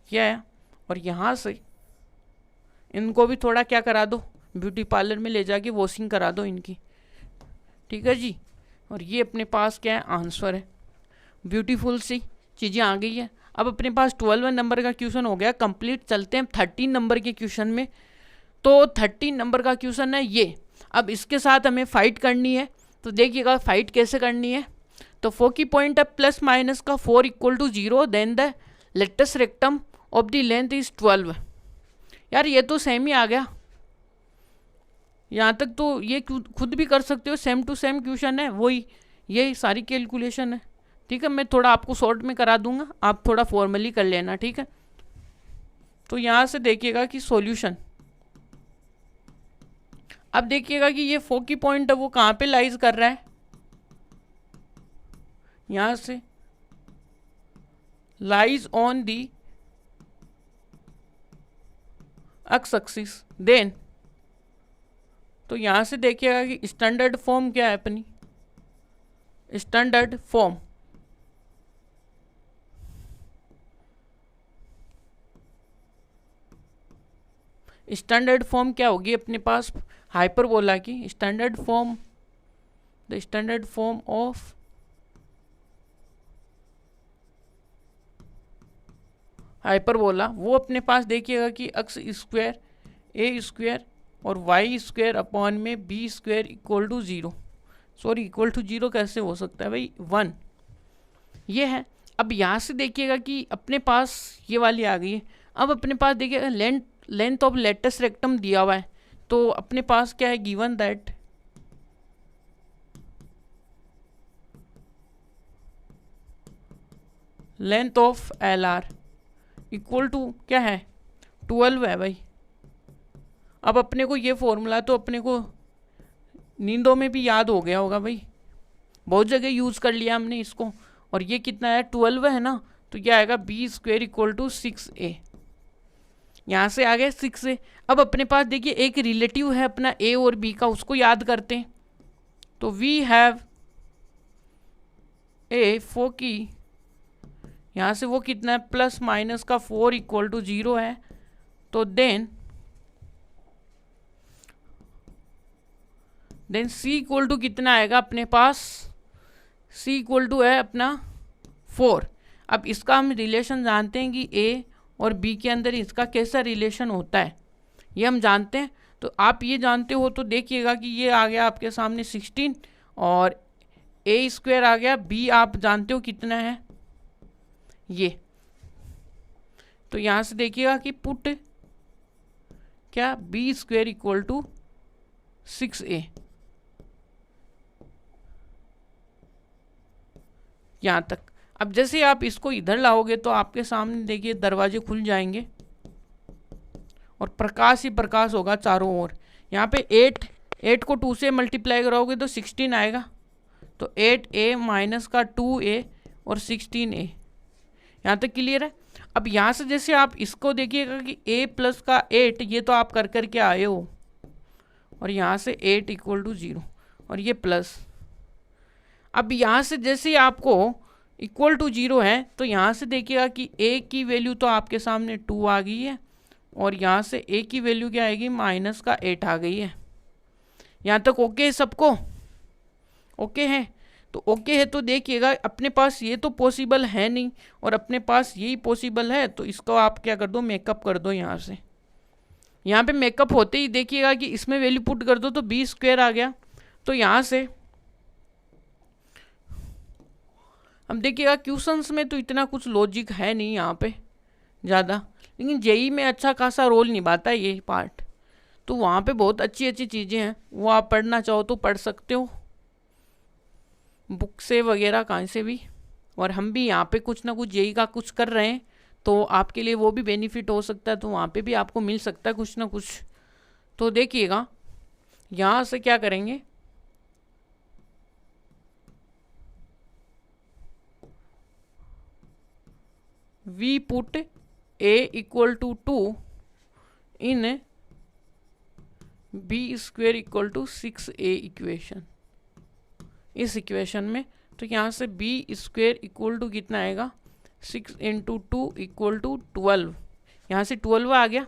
यह है। और यहाँ से इनको भी थोड़ा क्या करा दो, ब्यूटी पार्लर में ले जाके वॉशिंग करा दो इनकी, ठीक है जी। और ये अपने पास क्या है, आंसर है। ब्यूटीफुल सी चीज़ें आ गई है। अब अपने पास 12 नंबर का क्वेश्चन हो गया कंप्लीट। चलते हैं 13 नंबर के क्वेश्चन में। तो 13 नंबर का क्वेश्चन है ये। अब इसके साथ हमें फाइट करनी है, तो देखिएगा फाइट कैसे करनी है। तो फोकी पॉइंट है प्लस माइनस का 4 equal to 0, then the latest rectum of the length is 12। यार ये तो सेम ही आ गया, यहाँ तक तो ये खुद भी कर सकते हो, सेम टू सेम क्वेश्चन है, वही ये सारी कैलकुलेशन है, ठीक है। मैं थोड़ा आपको शॉर्ट में करा दूंगा, आप थोड़ा फॉर्मली कर लेना, ठीक है। तो यहाँ से देखिएगा कि सॉल्यूशन, अब देखिएगा कि ये फोकी पॉइंट है वो कहाँ पे लाइज कर रहा है, यहाँ से lies on the x axis. Then तो यहाँ से देखिएगा कि स्टैंडर्ड फॉर्म क्या है अपनी, स्टैंडर्ड फॉर्म क्या होगी अपने पास, हाइपरबोला की standard form, the standard form of hyperbola, वो अपने पास देखिएगा कि एक्स स्क्वायर ए स्क्वायर और वाई स्क्वायर अपॉन में b square equal to 0। Sorry equal to 0 कैसे हो सकता है भाई, 1 ये है। अब यहाँ से देखिएगा कि अपने पास ये वाली आ गई है। अब अपने पास देखिएगा लेंथ ऑफ लेटेस्ट रेक्टम दिया हुआ है, तो अपने पास क्या है, given that length of L R equal to क्या है 12 है भाई। अब अपने को ये फॉर्मूला तो अपने को नींदों में भी याद हो गया होगा भाई, बहुत जगह यूज़ कर लिया हमने इसको। और ये कितना है 12 है ना, तो ये आएगा B square equal to 6a, यहाँ से आ गया 6a। अब अपने पास देखिए एक रिलेटिव है अपना a और b का, उसको याद करते हैं। तो वी हैव ए फोकी, यहाँ से वो कितना है प्लस माइनस का 4 इक्वल टू 0 है। तो देन c इक्वल टू कितना आएगा अपने पास, c इक्वल टू है अपना 4। अब इसका हम रिलेशन जानते हैं कि a और b के अंदर इसका कैसा रिलेशन होता है, ये हम जानते हैं। तो आप ये जानते हो तो देखिएगा कि ये आ गया आपके सामने 16 और a स्क्वायर आ गया, b आप जानते हो कितना है ये। तो यहाँ से देखिएगा कि पुट क्या B square equal to 6a, यहाँ तक। अब जैसे आप इसको इधर लाओगे तो आपके सामने देखिए दरवाजे खुल जाएंगे और प्रकाश ही प्रकाश होगा चारों ओर। यहाँ पे 8 को 2 से मल्टीप्लाई कराओगे तो 16 आएगा। तो 8a माइनस का 2a और 16a। यहाँ तक क्लियर है। अब यहाँ से जैसे आप इसको देखिएगा कि a प्लस का 8 ये तो आप कर कर के आए हो, और यहाँ से 8 इक्वल टू 0 और ये प्लस। अब यहाँ से जैसे ही आपको इक्वल टू 0 है तो यहाँ से देखिएगा कि a की वैल्यू तो आपके सामने 2 आ गई है, और यहाँ से a की वैल्यू क्या आएगी, माइनस का 8 आ गई है। यहाँ तक ओके है सबको? ओके है। तो ओके है तो देखिएगा अपने पास ये तो पॉसिबल है नहीं और अपने पास यही पॉसिबल है, तो इसको आप क्या कर दो, मेकअप कर दो। यहाँ से यहाँ पे मेकअप होते ही देखिएगा कि इसमें वैल्यू पुट कर दो तो बी स्क्वायर आ गया। तो यहाँ से अब देखिएगा क्वेश्चंस में तो इतना कुछ लॉजिक है नहीं यहाँ पे ज़्यादा, लेकिन जेई में अच्छा खासा रोल निभाता है ये पार्ट। तो वहाँ पे बहुत अच्छी अच्छी चीज़ें हैं, वो आप पढ़ना चाहो तो पढ़ सकते हो बुक से वगैरह कहाँ से भी। और हम भी यहाँ पे कुछ ना कुछ जेई का कुछ कर रहे हैं, तो आपके लिए वो भी बेनिफिट हो सकता है, तो वहाँ पे भी आपको मिल सकता है कुछ ना कुछ। तो देखिएगा यहाँ से क्या करेंगे, we put a equal to 2 in B square equal to 6a equation, इस इक्वेशन में। तो यहाँ से बी स्क्वेयर इक्वल टू कितना आएगा, 6 इंटू 2 इक्वल टू 12। यहाँ से 12 आ गया।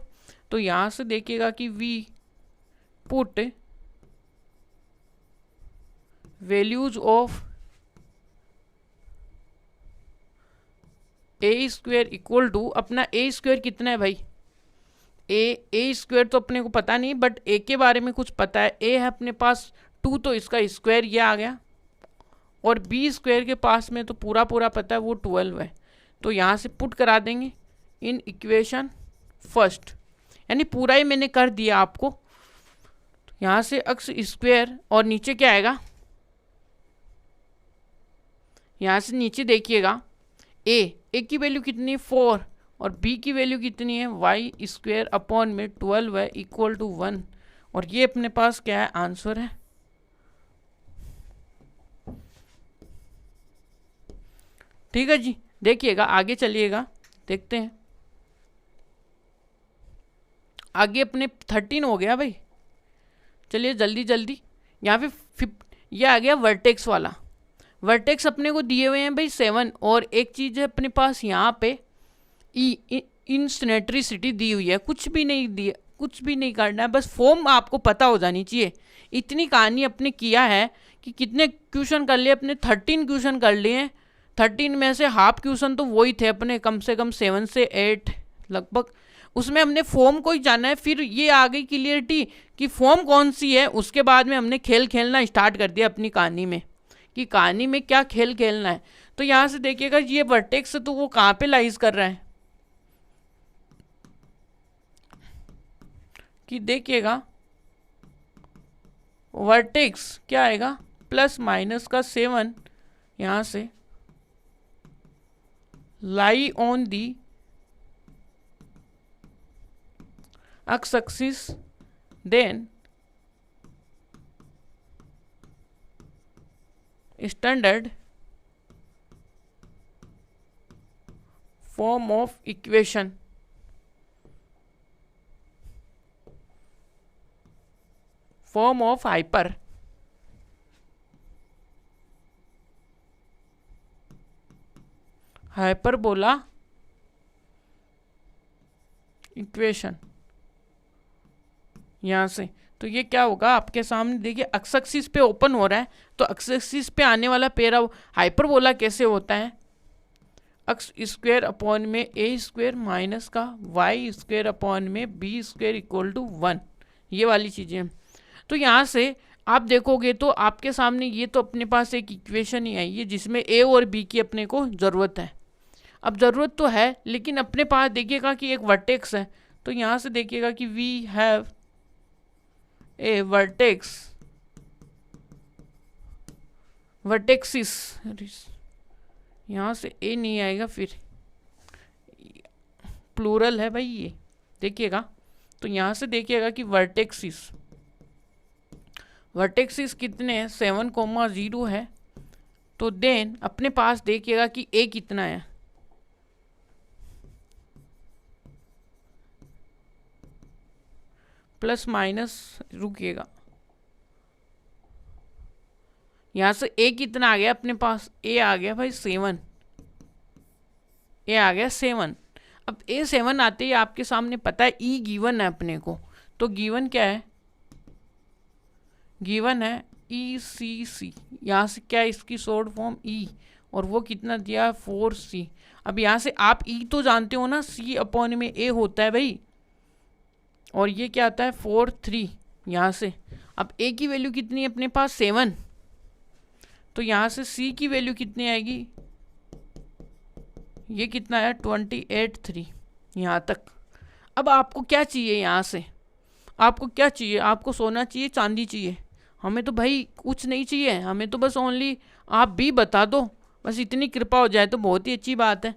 तो यहाँ से देखिएगा कि we put values of A square equal to, अपना ए स्क्वेयर कितना है भाई, ए स्क्वेयर तो अपने को पता नहीं, बट ए के बारे में कुछ पता है। ए है अपने पास 2, तो इसका स्क्वायर ये आ गया, और बी स्क्वायर के पास में तो पूरा पूरा पता है, वो 12 है। तो यहाँ से पुट करा देंगे इन इक्वेशन फर्स्ट, यानी पूरा ही मैंने कर दिया आपको। तो यहाँ से एक्स स्क्वायर और नीचे क्या आएगा, यहाँ से नीचे देखिएगा ए की वैल्यू कितनी है 4, और बी की वैल्यू कितनी है वाई स्क्वायर अपॉन में 12 है इक्वल टू 1, और ये अपने पास क्या है, आंसर है। ठीक है जी, देखिएगा आगे चलिएगा, देखते हैं आगे। अपने 13 हो गया भाई, चलिए जल्दी जल्दी। यहाँ पे ये आ गया वर्टेक्स वाला। वर्टेक्स अपने को दिए हुए हैं भाई 7, और एक चीज़ है अपने पास यहाँ पे इंसिनेट्रिसिटी दी हुई है। कुछ भी नहीं दिया, कुछ भी नहीं करना है, बस फॉर्म आपको पता हो जानी चाहिए। इतनी कहानी अपने किया है कि कितने क्वेश्चन कर लिए अपने, 13 क्वेश्चन कर लिए। 13 में से हाफ क्वेश्चन तो वही थे अपने, कम से कम 7 से 8 लगभग। उसमें हमने फॉर्म को ही जाना है। फिर ये आ गई क्लियरिटी कि फॉर्म कौन सी है, उसके बाद में हमने खेल खेलना स्टार्ट कर दिया अपनी कहानी में, कि कहानी में क्या खेल खेलना है। तो यहाँ से देखिएगा ये वर्टेक्स तो वो कहाँ पे लाइज कर रहा है, कि देखिएगा वर्टेक्स क्या आएगा, प्लस माइनस का 7 यहाँ से lie on the x axis, then standard form of equation, form of hyper, hyperbola equation. यहाँ से तो ये क्या होगा आपके सामने, देखिए एक्स एक्सिस पे ओपन हो रहा है, तो एक्स एक्सिस पे आने वाला पेरा हाइपरबोला कैसे होता है, एक्स स्क्वायर अपॉन में ए स्क्वायर माइनस का वाई स्क्वायर अपॉन में बी स्क्वायर इक्वल टू 1, ये वाली चीज़ें। तो यहाँ से आप देखोगे तो आपके सामने ये तो अपने पास एक इक्वेशन ही आई है जिसमें ए और बी की अपने को ज़रूरत है। अब ज़रूरत तो है, लेकिन अपने पास देखिएगा कि एक वर्टेक्स है। तो यहाँ से देखिएगा कि वी हैव ए वर्टेक्स, वर्टेक्सिस, यहाँ से ए नहीं आएगा, फिर प्लूरल है भाई ये, देखिएगा। तो यहाँ से देखिएगा कि वर्टेक्सिस, वर्टेक्सिस कितने हैं, 7,0 है, तो देन अपने पास देखिएगा कि ए कितना है, प्लस माइनस, रुकिएगा, यहाँ से ए कितना आ गया अपने पास, ए आ गया भाई 7, ए आ गया 7। अब ए 7 आते ही आपके सामने पता है ई गिवन है अपने को, तो गिवन क्या है, गिवन है ई सी सी, यहाँ से क्या है इसकी शॉर्ट फॉर्म ई, और वो कितना दिया 4C। अब यहाँ से आप ई तो जानते हो ना, सी अपॉन में ए होता है भाई, और ये क्या आता है 4 3 यहाँ से। अब ए की वैल्यू कितनी है अपने पास 7, तो यहाँ से सी की वैल्यू कितनी आएगी, ये कितना है 28 3 यहाँ तक। अब आपको क्या चाहिए यहाँ से, आपको क्या चाहिए, आपको सोना चाहिए, चांदी चाहिए, हमें तो भाई कुछ नहीं चाहिए, हमें तो बस ओनली आप भी बता दो, बस इतनी कृपा हो जाए तो बहुत ही अच्छी बात है।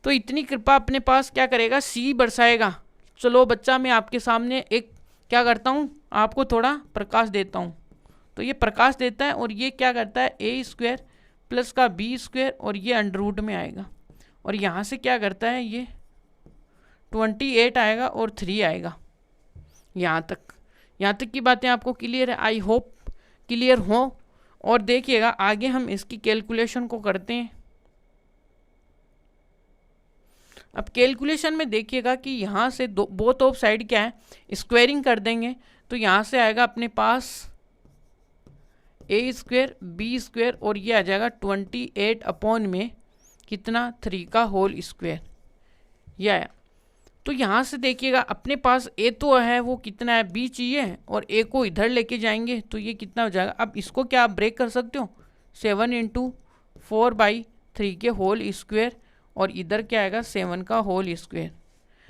तो इतनी कृपा अपने पास क्या करेगा, सी बरसाएगा। चलो बच्चा, मैं आपके सामने एक क्या करता हूँ, आपको थोड़ा प्रकाश देता हूँ। तो ये प्रकाश देता है और ये क्या करता है a² प्लस का b² और ये अंडर रूट में आएगा, और यहाँ से क्या करता है ये 28 आएगा और 3 आएगा। यहाँ तक की बातें आपको क्लियर है, आई होप क्लियर हो। और देखिएगा आगे हम इसकी कैलकुलेशन को करते हैं। अब कैलकुलेशन में देखिएगा कि यहाँ से बोथ ऑफ साइड क्या है, स्क्वायरिंग कर देंगे, तो यहाँ से आएगा अपने पास a² b² और ये आ जाएगा 28 अपॉन में कितना 3 का होल स्क्वायर, ये आया। तो यहाँ से देखिएगा अपने पास ए तो है, वो कितना है बी चाहिए, और ए को इधर लेके जाएंगे तो ये कितना हो जाएगा। अब इसको क्या आप ब्रेक कर सकते हो, 7 × 4/3 के होल स्क्वायर, और इधर क्या आएगा 7 का होल स्क्वायर।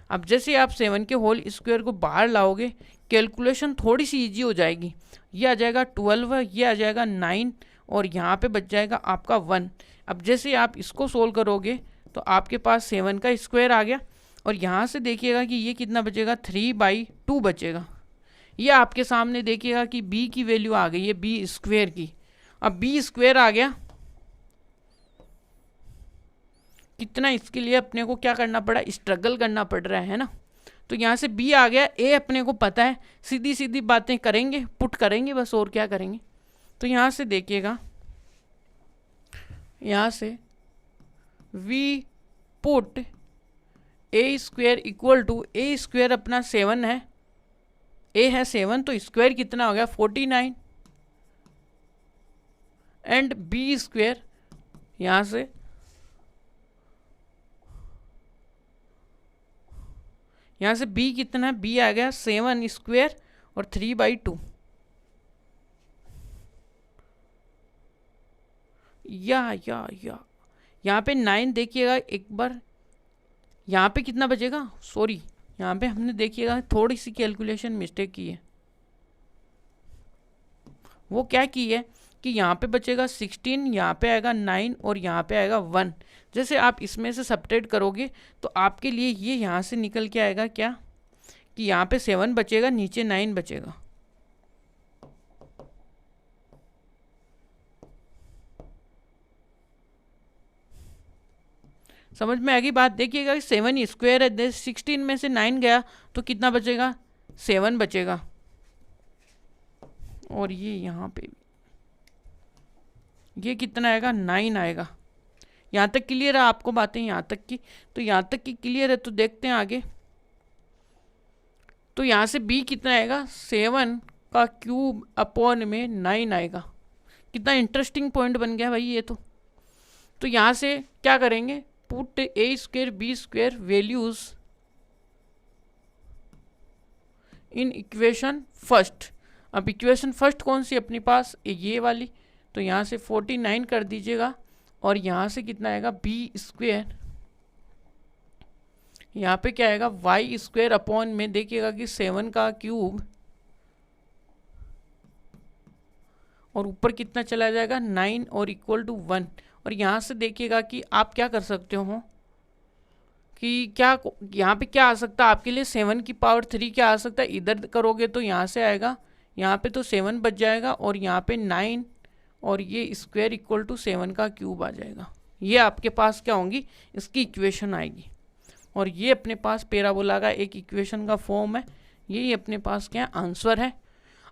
अब जैसे आप 7 के होल स्क्वायर को बाहर लाओगे, कैलकुलेशन थोड़ी सी इजी हो जाएगी। ये आ जाएगा 12, ये आ जाएगा 9, और यहाँ पे बच जाएगा आपका 1। अब जैसे आप इसको सोल्व करोगे तो आपके पास 7 का स्क्वायर आ गया, और यहाँ से देखिएगा कि ये कितना बचेगा 3/2 बचेगा। ये आपके सामने देखिएगा कि b की वैल्यू आ गई है b² की। अब b² आ गया कितना, इसके लिए अपने को क्या करना पड़ा, स्ट्रगल करना पड़ रहा है ना। तो यहाँ से b आ गया, a अपने को पता है, सीधी सीधी बातें करेंगे, पुट करेंगे बस, और क्या करेंगे। तो यहाँ से देखिएगा, यहाँ से v put a² equal to a² अपना 7 है, a है 7, तो स्क्वायर कितना हो गया 49, एंड b² यहाँ से b कितना है, b आ गया 7² और 3/2। या यहाँ पे 9 देखिएगा एक बार, यहाँ पे कितना बचेगा, सॉरी यहाँ पे हमने देखिएगा थोड़ी सी कैलकुलेशन मिस्टेक की है। वो क्या की है कि यहाँ पे बचेगा 16, यहाँ पे आएगा 9 और यहाँ पे आएगा 1। जैसे आप इसमें से सब्ट्रैक्ट करोगे तो आपके लिए ये यहाँ से निकल के आएगा क्या, कि यहाँ पे 7 बचेगा, नीचे 9 बचेगा। समझ में आ गई बात। देखिएगा 7² है, 16 में से 9 गया तो कितना बचेगा 7 बचेगा, और ये यहाँ पे ये कितना आएगा 9 आएगा। यहाँ तक क्लियर है आपको बातें, यहाँ तक की, तो यहाँ तक की क्लियर है। तो देखते हैं आगे। तो यहाँ से b कितना आएगा 7 का क्यूब अपॉन में 9 आएगा। कितना इंटरेस्टिंग पॉइंट बन गया भाई ये तो यहाँ से क्या करेंगे, put a² b² values in equation first. अब इक्वेशन फर्स्ट कौन सी अपने पास, ये वाली, तो यहाँ से 49 कर दीजिएगा, और यहाँ से कितना आएगा b², यहाँ पे क्या आएगा y² अपॉन में देखिएगा कि 7 का क्यूब, और ऊपर कितना चला जाएगा 9 और इक्वल टू 1। और यहाँ से देखिएगा कि आप क्या कर सकते हो कि क्या यहाँ पे क्या आ सकता है आपके लिए, 7 की पावर 3 क्या आ सकता है, इधर करोगे तो यहाँ से आएगा, यहाँ पे तो 7 बच जाएगा, और यहाँ पे 9 और ये स्क्वायर इक्वल टू 7 का क्यूब आ जाएगा। ये आपके पास क्या होंगी, इसकी इक्वेशन आएगी। और ये अपने पास पैराबोला का एक इक्वेशन का फॉर्म है। यही अपने पास क्या आंसर है।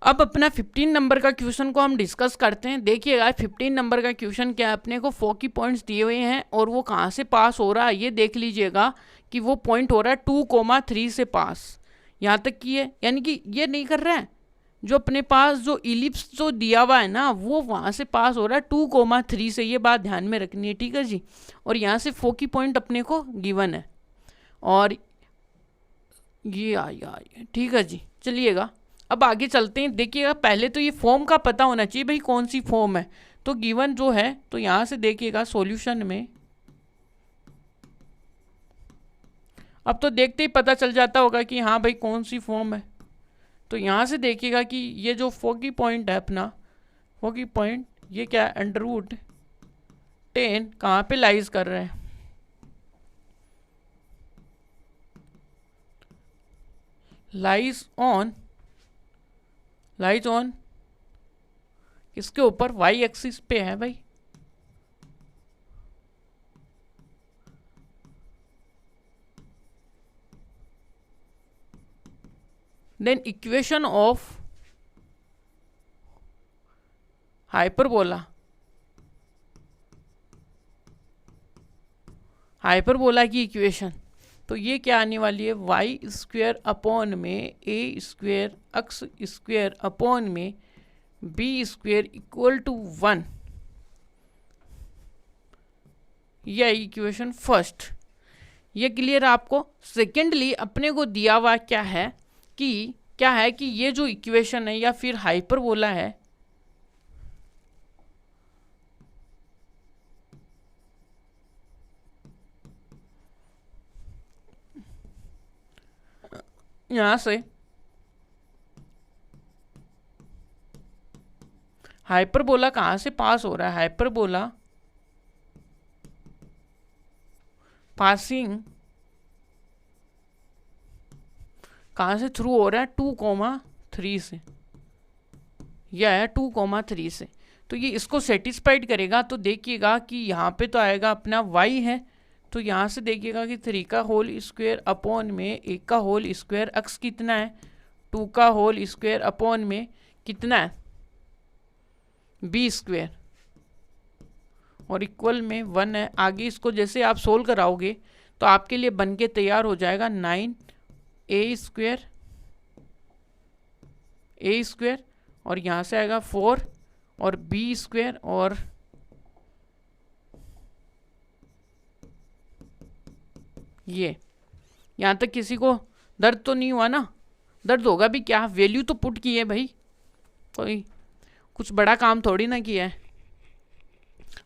अब अपना 15 नंबर का क्वेश्चन को हम डिस्कस करते हैं। देखिएगा 15 नंबर का क्वेश्चन क्या है, अपने को 40 पॉइंट्स दिए हुए हैं और वो कहाँ से पास हो रहा है ये देख लीजिएगा कि वो पॉइंट हो रहा है 2,3 से पास। यहाँ तक की है, यानी कि ये नहीं कर रहा है, जो अपने पास जो इलिप्स जो दिया हुआ है ना वो वहाँ से पास हो रहा है 2,3 से। ये बात ध्यान में रखनी है, ठीक है जी। और यहाँ से 40 पॉइंट अपने को गिवन है और ये आया, ठीक है जी। चलिएगा अब आगे चलते हैं। देखिएगा पहले तो ये फॉर्म का पता होना चाहिए भाई कौन सी फॉर्म है। तो गिवन जो है, तो यहाँ से देखिएगा सॉल्यूशन में, अब तो देखते ही पता चल जाता होगा कि हाँ भाई कौन सी फॉर्म है। तो यहाँ से देखिएगा कि ये जो 40 पॉइंट है अपना 40 पॉइंट, ये क्या है √10 कहाँ पे लाइज कर रहे हैं, लाइज ऑन किसके ऊपर, वाई एक्सिस पे है भाई। देन इक्वेशन ऑफ हाइपरबोला की इक्वेशन, तो ये क्या आने वाली है, वाई स्क्वेयर अपॉन में ए स्क्वेयर एक्स स्क्वेयर अपॉन में बी स्क्वेयर इक्वल टू 1। यह इक्वेशन फर्स्ट, ये क्लियर आपको। सेकेंडली अपने को दिया हुआ क्या है कि ये जो इक्वेशन है या फिर हाइपरबोला है, यहां से हाइपरबोला कहाँ से पास हो रहा है, हाइपरबोला पासिंग कहाँ से थ्रू हो रहा है, 2,3 से, यह है 2,3 से। तो ये इसको सेटिस्फाइड करेगा। तो देखिएगा कि यहाँ पे तो आएगा अपना y है, तो यहाँ से देखिएगा कि 3 का होल स्क्वायर अपॉन में 1 का होल स्क्वायर, x कितना है 2 का होल स्क्वायर अपॉन में कितना है b स्क्वायर और इक्वल में 1 है। आगे इसको जैसे आप सोल्व कराओगे तो आपके लिए बन के तैयार हो जाएगा 9a स्क्वायर और यहाँ से आएगा 4 और b स्क्वायर और ये। यहाँ तक किसी को दर्द तो नहीं हुआ ना, दर्द होगा भी क्या, वैल्यू तो पुट की है भाई, कोई कुछ बड़ा काम थोड़ी ना किया है।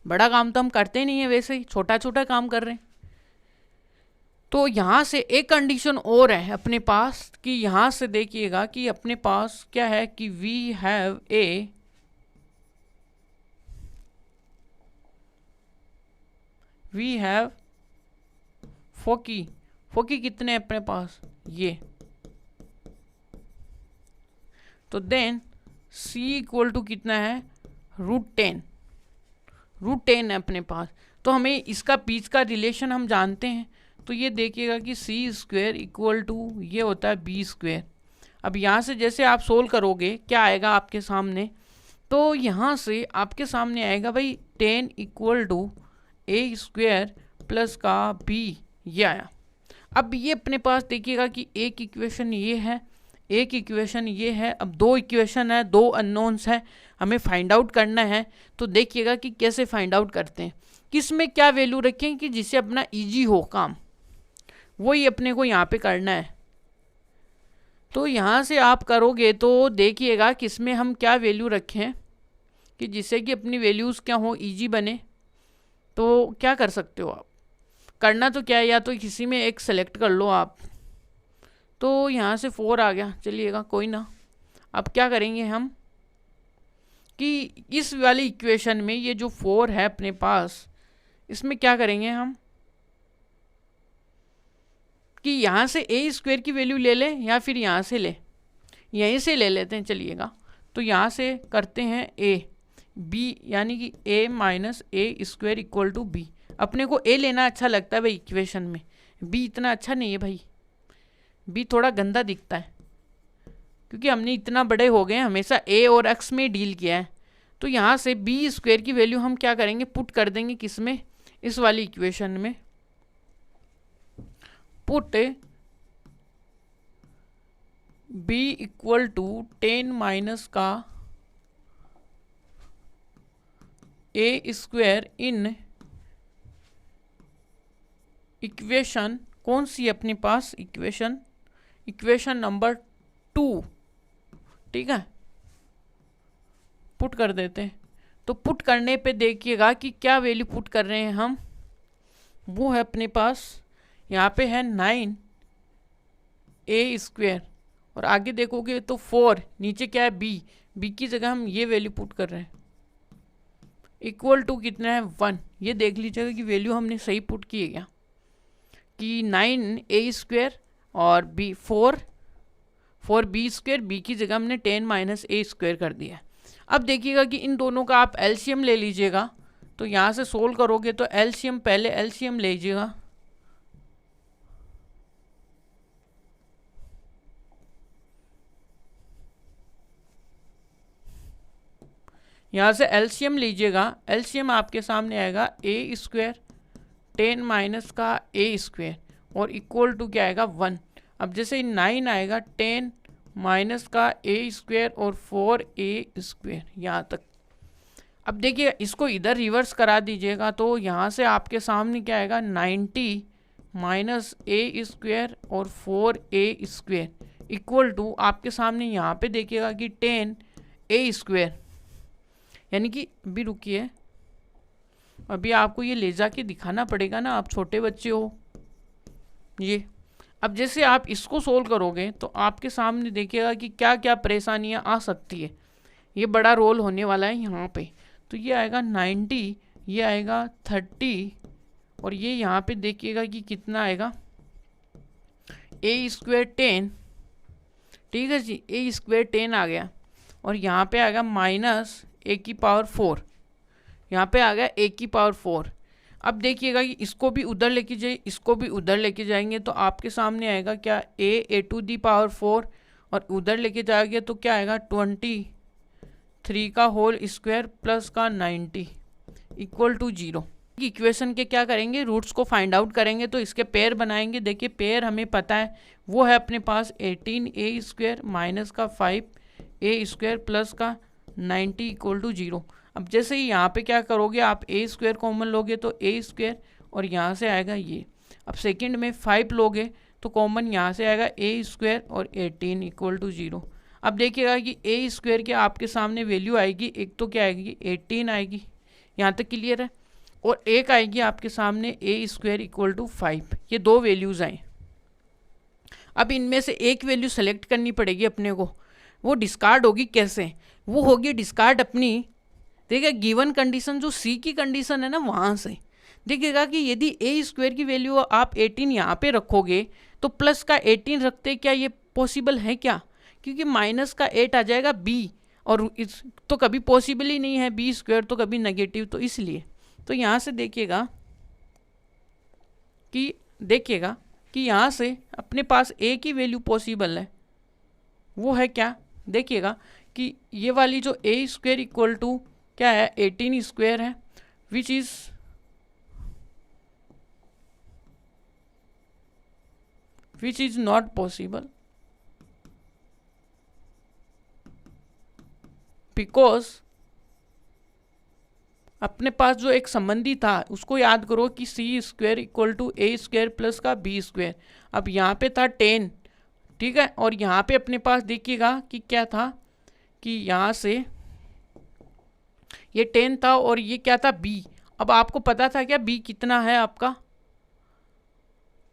बड़ा काम तो हम करते ही नहीं है, वैसे ही छोटा छोटा काम कर रहे हैं। तो यहाँ से एक कंडीशन और है अपने पास कि यहाँ से देखिएगा कि अपने पास क्या है कि वी हैव फोकी कितने अपने पास ये, तो देन c इक्वल टू कितना है √10 है अपने पास। तो हमें इसका बीच का रिलेशन हम जानते हैं। तो ये देखिएगा कि c स्क्वायर इक्वल टू ये होता है b स्क्वायर। अब यहाँ से जैसे आप सोल्व करोगे क्या आएगा आपके सामने, तो यहाँ से आपके सामने आएगा भाई 10 equal to a square plus का b, ये आया। अब ये अपने पास देखिएगा कि एक इक्वेशन ये है, एक इक्वेशन ये है। अब दो इक्वेशन है, दो अननोन्स है, हमें फाइंड आउट करना है। तो देखिएगा कि कैसे फाइंड आउट करते हैं, किस में क्या वैल्यू रखें कि जिससे अपना इजी हो काम, वही अपने को यहाँ पे करना है। तो यहाँ से आप करोगे तो देखिएगा किस में हम क्या वैल्यू रखें कि जिससे कि अपनी वैल्यूज़ क्या हो, इजी बने। तो क्या कर सकते हो आप, करना तो क्या है, या तो किसी में एक सेलेक्ट कर लो आप। तो यहाँ से 4 आ गया, चलिएगा कोई ना। अब क्या करेंगे हम कि इस वाली इक्वेशन में ये जो 4 है अपने पास, इसमें क्या करेंगे हम कि यहाँ से a स्क्वायर की वैल्यू ले लें या फिर यहाँ से ले, यहीं से ले लेते हैं, चलिएगा। तो यहाँ से करते हैं a, बी यानी कि a minus A square equal to B. अपने को a लेना अच्छा लगता है भाई इक्वेशन में, b इतना अच्छा नहीं है भाई, b थोड़ा गंदा दिखता है क्योंकि हमने इतना बड़े हो गए, हमेशा a और x में डील किया है। तो यहाँ से बी स्क्वायर की वैल्यू हम क्या करेंगे, पुट कर देंगे किस में, इस वाली इक्वेशन में। Put b equal to 10 minus का ए स्क्वायर इन इक्वेशन, कौन सी अपने पास इक्वेशन नंबर 2, ठीक है, पुट कर देते हैं। तो पुट करने पे देखिएगा कि क्या वैल्यू पुट कर रहे हैं हम, वो है अपने पास यहाँ पे है 9 ए स्क्वायर, और आगे देखोगे तो 4, नीचे क्या है बी की जगह हम ये वैल्यू पुट कर रहे हैं, इक्वल टू कितना है 1। ये देख लीजिएगा कि वैल्यू हमने सही पुट की है क्या, कि 9 ए स्क्वायर और बी 4 बी स्क्वायर, बी की जगह हमने 10 माइनस ए स्क्वायर कर दिया। अब देखिएगा कि इन दोनों का आप एलसीएम ले लीजिएगा, तो यहाँ से सोल्व करोगे तो एलसीएम, पहले एलसीएम ले लीजिएगा। यहाँ से एलसीएम लीजिएगा, एलसीएम आपके सामने आएगा ए स्क्वायर 10 माइनस का ए स्क्वायर और इक्वल टू क्या आएगा 1। अब जैसे 9 आएगा 10 माइनस का ए स्क्वायर और 4 ए स्क्वायर यहाँ तक। अब देखिए इसको इधर रिवर्स करा दीजिएगा, तो यहाँ से आपके सामने क्या आएगा 90 माइनस ए स्क्वायर और 4 ए स्क्वायर इक्वल टू आपके सामने यहाँ पे देखिएगा कि 10 ए स्क्वायर, यानी कि अभी रुकिए, अभी आपको ये ले जाके दिखाना पड़ेगा ना, आप छोटे बच्चे हो ये। अब जैसे आप इसको सोल्व करोगे तो आपके सामने देखिएगा कि क्या क्या परेशानियां आ सकती है, ये बड़ा रोल होने वाला है यहाँ पे। तो ये आएगा 90, ये आएगा 30 और ये यहाँ पे देखिएगा कि कितना आएगा ए स्क्वायर 10, ठीक है जी, ए स्क्वायर 10 आ गया और यहाँ पे आएगा माइनस ए की पावर 4, यहाँ पे आ गया ए की पावर 4। अब देखिएगा कि इसको भी उधर लेके जाइए, इसको भी उधर लेके जाएंगे तो आपके सामने आएगा क्या ए टू दी पावर 4 और उधर लेके जाएंगे तो क्या आएगा 23 का होल स्क्वायर प्लस का 90 इक्वल टू 0। इक्वेशन के क्या करेंगे, रूट्स को फाइंड आउट करेंगे, तो इसके पेयर बनाएंगे। देखिए पेयर हमें पता है वो है अपने पास 18 ए स्क्वायर माइनस का 5 ए स्क्वायर प्लस का 90 इक्वल टू 0। अब जैसे ही यहाँ पे क्या करोगे, आप ए स्क्वायर कॉमन लोगे तो ए स्क्वायर और यहाँ से आएगा ये। अब सेकंड में 5 लोगे तो कॉमन यहाँ से आएगा ए स्क्वायर और 18 इक्वल टू 0। अब देखिएगा कि ए स्क्वायर के आपके सामने वैल्यू आएगी, एक तो क्या आएगी 18 आएगी, यहाँ तक क्लियर है, और एक आएगी आपके सामने ए स्क्वायर इक्वल टू 5। ये दो वैल्यूज़ आए। अब इनमें से एक वैल्यू सेलेक्ट करनी पड़ेगी अपने को, वो डिस्कार्ड होगी कैसे, वो होगी डिस्कार्ड अपनी, देखिए गिवन कंडीशन जो सी की कंडीशन है ना वहाँ से। देखिएगा कि यदि ए स्क्वायर की वैल्यू आप 18 यहाँ पे रखोगे तो प्लस का 18 रखते क्या ये पॉसिबल है क्या, क्योंकि माइनस का 8 आ जाएगा बी, और इस तो कभी पॉसिबल ही नहीं है, बी स्क्वायर तो कभी नेगेटिव, तो इसलिए तो यहाँ से देखिएगा कि यहाँ से अपने पास ए की वैल्यू पॉसिबल है, वो है क्या, देखिएगा कि ये वाली जो ए स्क्वायर इक्वल टू क्या है 18 स्क्वायर है, which is not possible because अपने पास जो एक संबंधी था उसको याद करो कि c square equal to a square plus का बी स्क्वायर। अब यहाँ पे था 10, ठीक है, और यहाँ पे अपने पास देखिएगा कि क्या था, कि यहाँ से ये 10 था और ये क्या था बी। अब आपको पता था क्या बी कितना है आपका,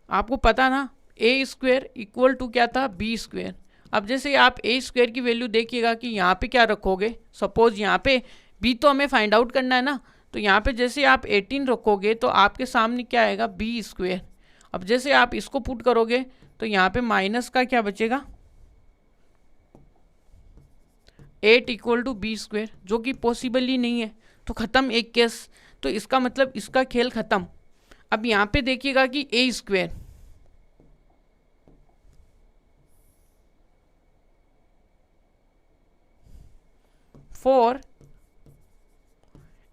आपको पता ना ए स्क्वायर इक्वल टू क्या था बी स्क्वायर। अब जैसे आप ए स्क्वायर की वैल्यू देखिएगा कि यहाँ पे क्या रखोगे, सपोज यहाँ पे बी तो हमें फाइंड आउट करना है ना, तो यहाँ पे जैसे आप 18 रखोगे तो आपके सामने क्या आएगा बी स्क्वायर। अब जैसे आप इसको पुट करोगे तो यहाँ पे माइनस का क्या बचेगा 8 इक्वल टू बी स्क्वायर, जो कि पॉसिबल ही नहीं है। तो ख़त्म एक केस, तो इसका मतलब इसका खेल ख़त्म। अब यहाँ पे देखिएगा कि a square, for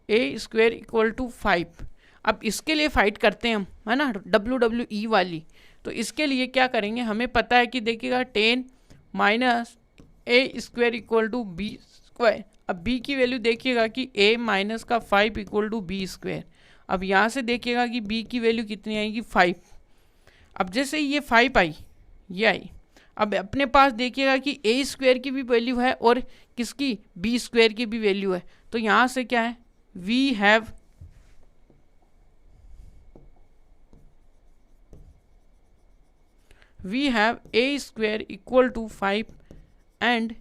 a square equal to 5। अब इसके लिए फाइट करते हैं हम, है ना, WWE वाली। तो इसके लिए क्या करेंगे, हमें पता है कि देखिएगा 10 minus A square equal to B square. अब बी की वैल्यू देखिएगा कि ए माइनस का 5 इक्वल टू बी स्क्वायर। अब यहाँ से देखिएगा कि बी की वैल्यू कितनी आएगी, 5। अब जैसे ये 5 आई, ये आई, अब अपने पास देखिएगा कि ए स्क्वायर की भी वैल्यू है और किसकी, बी स्क्वायर की भी वैल्यू है। तो यहाँ से क्या है, we have a square equal to 5 and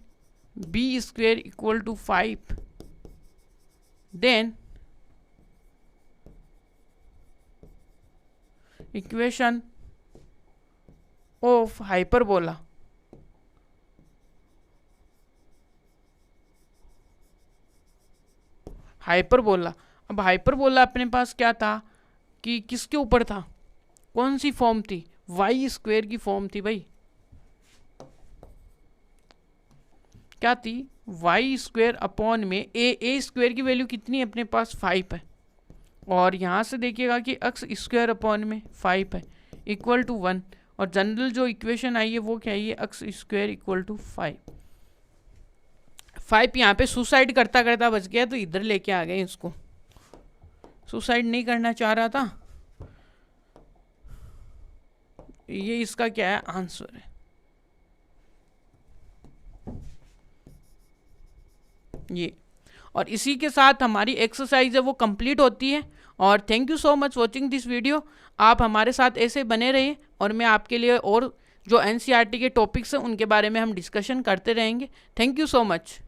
b square equal to 5, then equation of hyperbola अब हाइपरबोला अपने पास क्या था कि किसके ऊपर था, कौन सी फॉर्म थी, वाई स्क्वायर की फॉर्म थी भाई। क्या थी, वाई स्क्वायर अपॉन में ए स्क्वायर की वैल्यू कितनी है अपने पास, 5 है। और यहाँ से देखिएगा कि एक्स स्क्वायर अपॉन में 5 है इक्वल टू 1। और जनरल जो इक्वेशन आई है वो क्या है, एक्स स्क्वायर इक्वल टू 5 यहाँ पे सुसाइड करता करता बच गया, तो इधर लेके आ गए इसको। सुसाइड नहीं करना चाह रहा था, ये इसका क्या है, आंसर है ये। और इसी के साथ हमारी एक्सरसाइज है वो कंप्लीट होती है। और thank you so much watching this video. आप हमारे साथ ऐसे बने रहिए और मैं आपके लिए और जो NCERT के टॉपिक्स हैं उनके बारे में हम डिस्कशन करते रहेंगे। Thank you so much.